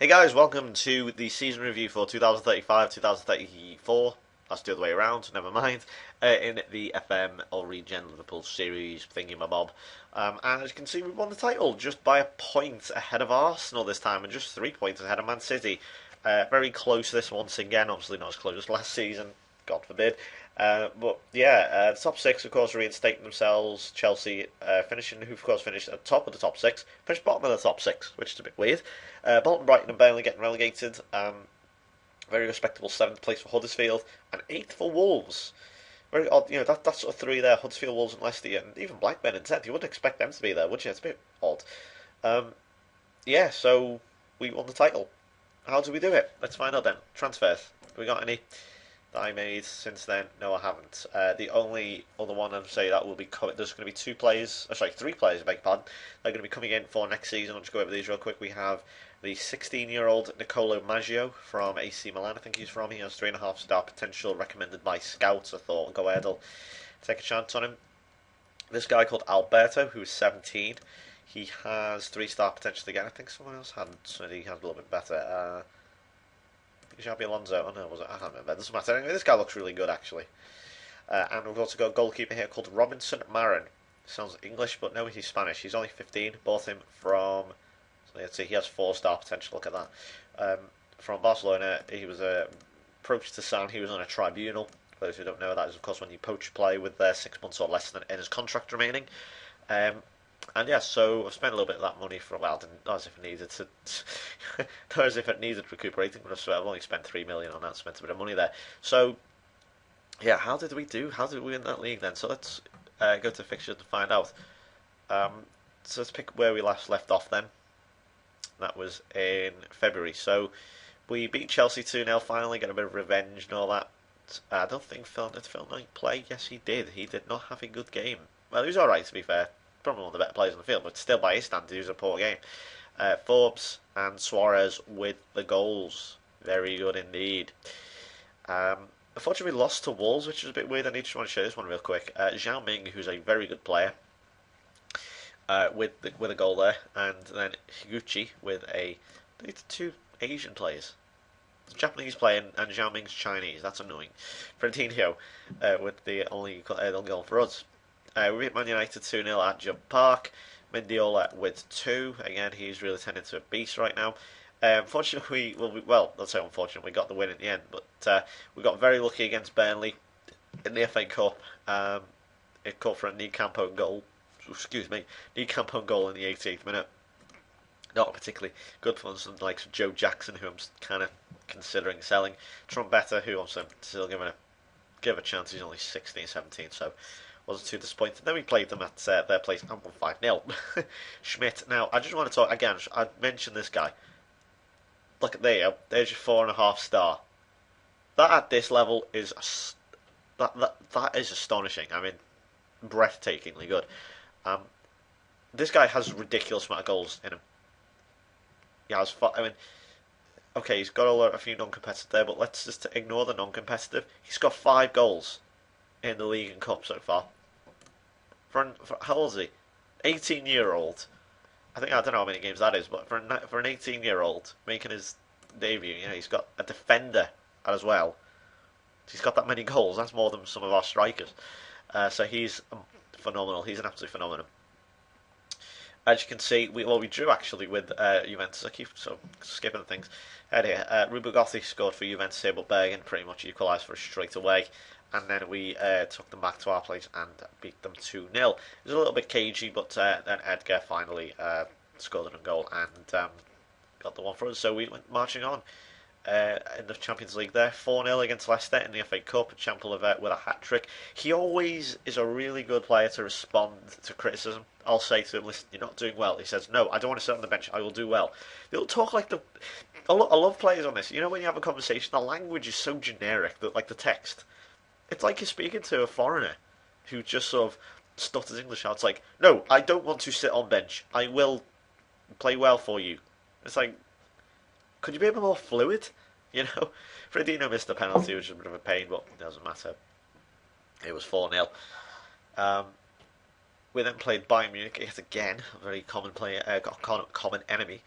Hey guys, welcome to the season review for 2035-2034. That's the other way around, never mind. In the FM All-Regen Liverpool series thingy my bob. And as you can see, we won the title just by a point ahead of Arsenal this time, and just 3 points ahead of Man City. Very close this once again, obviously not as close as last season, God forbid. But yeah, the top six, of course, reinstating themselves. Chelsea finishing, who of course finished at the top of the top six, finished bottom of the top six, which is a bit weird. Bolton, Brighton, and Burnley getting relegated. Very respectable seventh place for Huddersfield and eighth for Wolves. Very odd, that sort of three there: Huddersfield, Wolves, and Leicester, and even Blackburn in tenth. You wouldn't expect them to be there, would you? It's a bit odd. Yeah, so we won the title. How do we do it? Let's find out then. Transfers. Have we got any that I made since then? No, I haven't. The only other one I'd say that will be coming. There's going to be three players. I beg your pardon. They're going to be coming in for next season. I'll just go over these real quick. We have the 16-year-old Nicolo Maggio from AC Milan. I think he's from. He has 3.5-star potential, recommended by scouts. I thought, go ahead, I'll take a chance on him. This guy called Alberto, who is 17. He has 3-star potential again. I think someone else had. So he had a little bit better. Xabi Alonso. Oh no, was it? I can't remember. It doesn't matter. Anyway, this guy looks really good actually. And we've also got a goalkeeper here called Robinson Marin. Sounds English, but no, he's Spanish. He's only 15. Bought him from. So let's see, he has 4-star potential. Look at that. From Barcelona, he was approached to sign. He was on a tribunal. For those who don't know, that is of course when you poach a player with 6 months or less than in his contract remaining. And yeah, so I've spent a little bit of that money for not as if it needed to, not as if it needed recuperating, but I've only spent 3 million on that. Spent a bit of money there. So yeah, how did we do? How did we win that league then? So let's go to fixture to find out. So let's pick where we last left off then. That was in February. So we beat Chelsea 2-0, finally get a bit of revenge and all that. I don't think did Phil Knight play? Yes, he did. He did not have a good game. Well, he was alright to be fair. Probably one of the better players on the field, but still by his standards, he was a poor game. Forbes and Suarez with the goals. Very good indeed. Unfortunately, we lost to Wolves, which is a bit weird. I need to show this one real quick. Zhao Ming, who's a very good player, with a goal there, and then Higuchi with two Asian players. It's a Japanese player and Zhao Ming's Chinese. That's annoying. Fernandinho with the only goal for us. We beat Man United 2-0 at Jump Park. Mendiola with 2. Again, he's really turned into a beast right now. Unfortunately, let's say unfortunately, we got the win in the end, but we got very lucky against Burnley in the FA Cup. It called for a Niekamp goal. Excuse me, Niekamp goal in the 88th minute. Not particularly good for some like Joe Jackson, who I'm kind of considering selling. Trombetta, who I'm still give a chance. He's only 16, 17, so wasn't too disappointed. Then we played them at their place and won 5-0. Schmidt. Now, I just want to talk again. I mentioned this guy. Look, there you go. There's your 4.5-star. That at this level is that is astonishing. I mean, breathtakingly good. This guy has a ridiculous amount of goals in him. He has. Okay, he's got a few non-competitive there, but let's just ignore the non-competitive. He's got 5 goals in the league and cup so far. For how old is he? 18-year-old. I don't know how many games that is, but for an 18-year-old making his debut, he's got a defender as well. He's got that many goals. That's more than some of our strikers. So he's phenomenal. He's an absolute phenomenon. As you can see, we drew actually with Juventus. I keep skipping things. Here, Ruben Gotti scored for Juventus here, but Bergen pretty much equalised for us straight away. And then we took them back to our place and beat them 2-0. It was a little bit cagey, but then Edgar finally scored a goal and got the one for us. So we went marching on in the Champions League there. 4-0 against Leicester in the FA Cup. Champel with a hat-trick. He always is a really good player to respond to criticism. I'll say to him, listen, you're not doing well. He says, no, I don't want to sit on the bench. I will do well. They'll talk like I love players on this. You know, when you have a conversation, the language is so generic, like the text. It's like you're speaking to a foreigner who just sort of stutters English out. It's like, no, I don't want to sit on bench. I will play well for you. It's like, could you be a bit more fluid? You know, Fredino missed a penalty, which was a bit of a pain, but it doesn't matter. It was 4-0. We then played Bayern Munich yet again, a very common player, common enemy.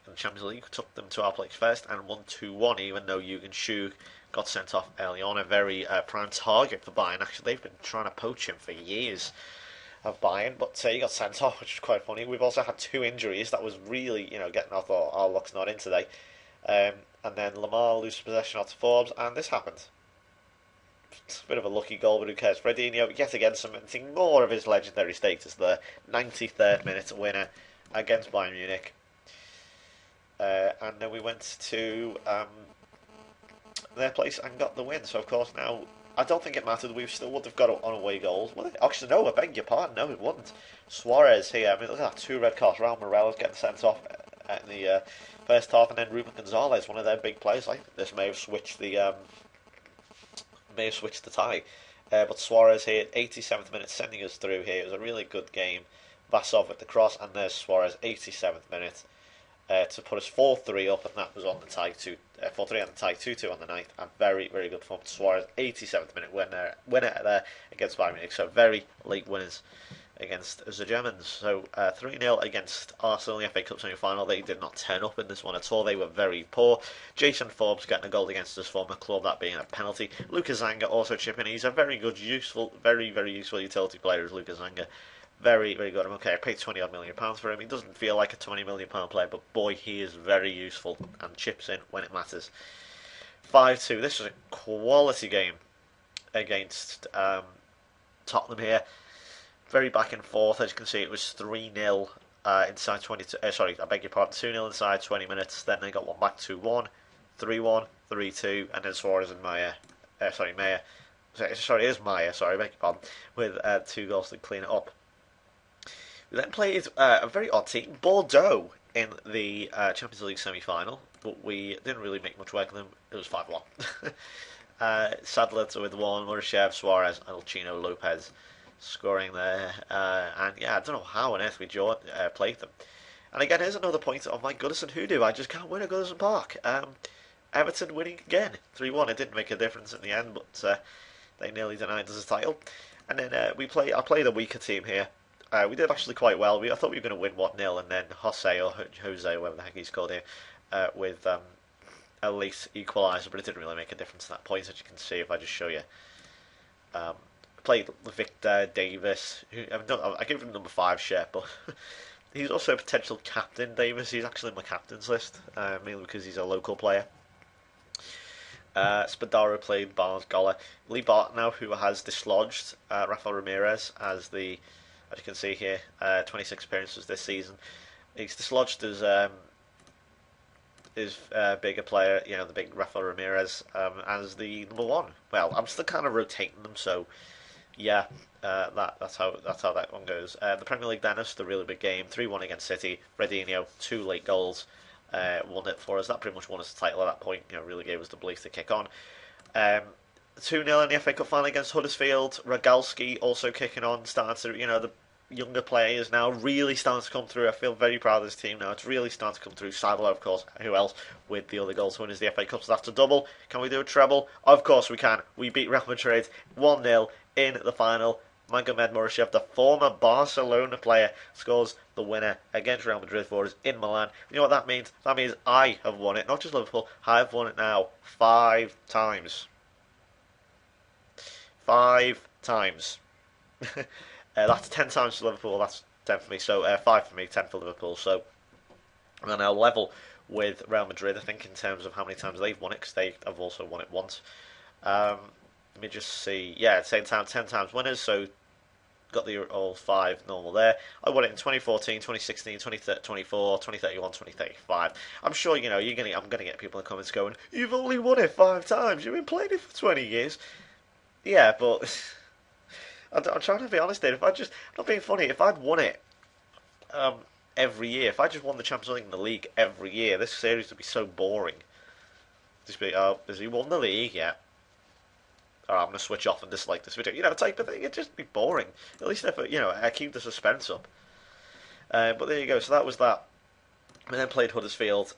in the Champions League. We took them to our place first and won 2-1, even though Jürgen Schuh got sent off early on. A very prime target for Bayern. Actually, they've been trying to poach him for years of Bayern, but he got sent off, which is quite funny. We've also had 2 injuries. That was really, getting our thought, our luck's not in today. And then Lamar loses possession after Forbes, and this happened. It's a bit of a lucky goal, but who cares? Fredinho, yet again, cementing more of his legendary status. The 93rd minute winner against Bayern Munich. And then we went to their place and got the win. So, of course, now, I don't think it mattered. We still would have got on away goals. Would it? Actually, no, I beg your pardon. No, it wouldn't. Suarez here. I mean, look at that. 2 red cards. Raul Morelos getting sent off in the first half. And then Ruben Gonzalez, one of their big players. I think this may have switched the tie. But Suarez here, 87th minute, sending us through here. It was a really good game. Vasov with the cross. And there's Suarez, 87th minute. To put us 4-3 up, and that was on the tie 4-3 on the tie 2-2 on the 9th. A very, very good performance. Suarez, 87th minute winner there against Bayern Munich. So very late winners against the Germans. So 3-0 against Arsenal in the FA Cup semi-final. They did not turn up in this one at all. They were very poor. Jason Forbes getting a goal against his former club, that being a penalty. Lucas Zanga also chipping in. He's a very good, useful, very, very useful utility player, is Lucas Zanga. Very, very good. Okay, I paid £20 million for him. He doesn't feel like a £20 million player, but boy, he is very useful and chips in when it matters. 5-2. This was a quality game against Tottenham here. Very back and forth. As you can see, it was 3-0 inside 22. Sorry, I beg your pardon. 2-0 inside 20 minutes. Then they got one back 2-1, 3-1, 3-2, and then Suarez and Meyer. Meyer. Sorry, it is Meyer. Sorry, I beg your pardon. With 2 goals to clean it up. We then played a very odd team, Bordeaux, in the Champions League semi-final, but we didn't really make much work of them. It was 5-1. Sadler with 1, Murashev, Suarez, and Chino Lopez scoring there. And yeah, I don't know how on earth we played them. And again, here's another point of my Goodison hoodoo. I just can't win at Goodison Park. Everton winning again, 3-1. It didn't make a difference in the end, but they nearly denied us a title. And then I played a weaker team here. We did actually quite well. I thought we were going to win 1-0, and then Jose, whatever the heck he's called here, with a late equaliser, but it didn't really make a difference at that point, as you can see if I just show you. Played Victor Davis, who I gave him number 5 shirt, but he's also a potential captain, Davis. He's actually on my captain's list, mainly because he's a local player. Spadaro played Barnes Goller. Lee Barton now, who has dislodged Rafael Ramirez as you can see here, 26 appearances this season. He's dislodged his bigger player, the big Rafael Ramirez, as the number 1. Well, I'm still kind of rotating them, so yeah, that's how that one goes. The Premier League then, this is the really big game, 3-1 against City. Fredinho, 2 late goals, won it for us. That pretty much won us the title at that point. Really gave us the belief to kick on. 2-0 in the FA Cup final against Huddersfield. Rogalski also kicking on, starting to, the younger players now really starting to come through. I feel very proud of this team now. It's really starting to come through. Sadler, of course, who else, with the other goals to win is the FA Cup. So that's a double. Can we do a treble? Of course we can. We beat Real Madrid 1-0 in the final. Magomed Murashev, the former Barcelona player, scores the winner against Real Madrid for us in Milan. You know what that means? That means I have won it, not just Liverpool. I've won it now 5 times. 5 times. That's 10 times for Liverpool, that's 10 for me, so 5 for me, 10 for Liverpool. So I'm now level with Real Madrid, I think, in terms of how many times they've won it, because they have also won it once. Let me just see. Yeah, 10 times winners, so got the all 5 normal there. I won it in 2014, 2016, 2024, 2031, 2035. I'm sure, I'm going to get people in the comments going, "You've only won it 5 times, you've been playing it for 20 years. Yeah, but I'm trying to be honest here. I'm not being funny. If I'd won it every year, if I just won the Champions League and the league every year, this series would be so boring. Just be, has he won the league yet? Alright, I'm going to switch off and dislike this video. Type of thing. It'd just be boring. At least if, I keep the suspense up. But there you go. So that was that. We then played Huddersfield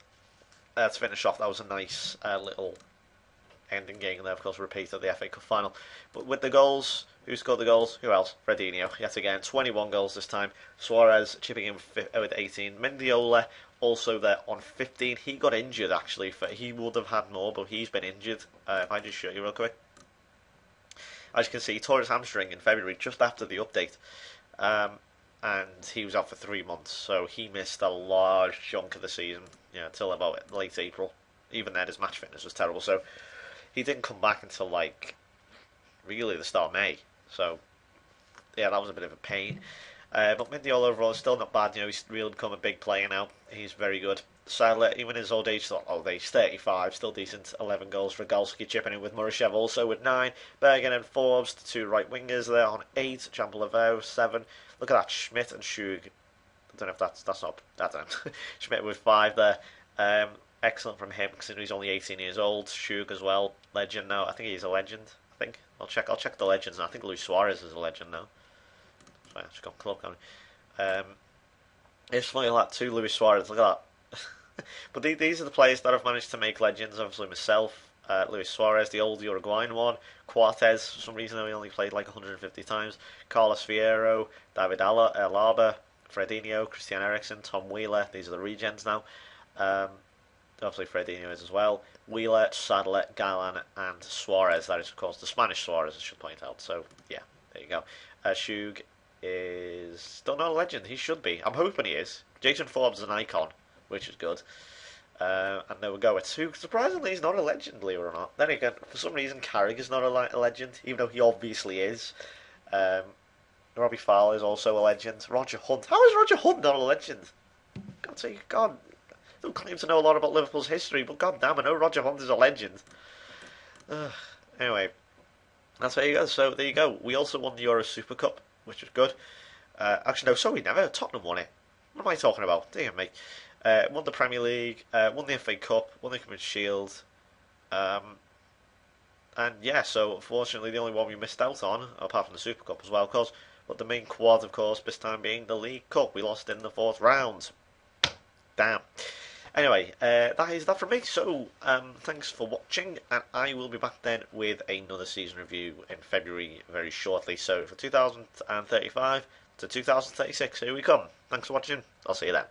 to finish off. That was a nice little ending game. And then, of course, repeat of the FA Cup final. But with the goals, who scored the goals? Who else? Fredinho, yet again. 21 goals this time. Suarez chipping in with 18. Mendiola also there on 15. He got injured actually. He would have had more, but he's been injured. If I just show you real quick. As you can see, he tore his hamstring in February just after the update. And he was out for 3 months, so he missed a large chunk of the season, till about late April. Even then, his match fitness was terrible, so he didn't come back until really the start of May. So yeah, that was a bit of a pain. But Mendy overall is still not bad. He's really become a big player now. He's very good. Sadler, even his old age, 35, still decent. 11 goals for Galski, chipping in with Murashev also with 9. Bergen and Forbes, the 2 right wingers there on 8. Champ 7. Look at that, Schmidt and Schug. I don't know if that's not. I don't know. Schmidt with 5 there. Excellent from him considering he's only 18 years old. Schug as well, legend now. I think he's a legend. I think I'll check the legends now. I think Luis Suarez is a legend now. Sorry, I just got club going. It's funny like that too, Luis Suarez. Look at that. But these are the players that have managed to make legends. Obviously myself, Luis Suarez, the old Uruguayan one. Cortez, for some reason he only played 150 times. Carlos Fierro, David Alaba, Fredinho, Christian Eriksen, Tom Wheeler. These are the regens now. Obviously Fredinho is as well. Wheeler, Sadler, Galan, and Suarez. That is, of course, the Spanish Suarez, I should point out. So, yeah, there you go. Schug is still not a legend. He should be. I'm hoping he is. Jason Forbes is an icon, which is good. And there we go. It's who, surprisingly, he's not a legend, believe it or not. Then again, for some reason, Carrick is not a legend, even though he obviously is. Robbie Fowler is also a legend. Roger Hunt. How is Roger Hunt not a legend? God, I don't claim to know a lot about Liverpool's history, but god damn, I know Roger Hunt is a legend. Anyway, that's where you go. So there you go. We also won the Euro Super Cup, which was good. Actually, no, sorry, never. Tottenham won it. What am I talking about? Damn me. Won the Premier League, won the FA Cup, won the Community Shield. And yeah, so unfortunately the only one we missed out on, apart from the Super Cup as well, of course, but the main quad, of course, this time being the League Cup. We lost in the 4th round. Damn. Anyway, that is that from me. So, thanks for watching, and I will be back then with another season review in February very shortly. So, for 2035 to 2036, here we come. Thanks for watching. I'll see you then.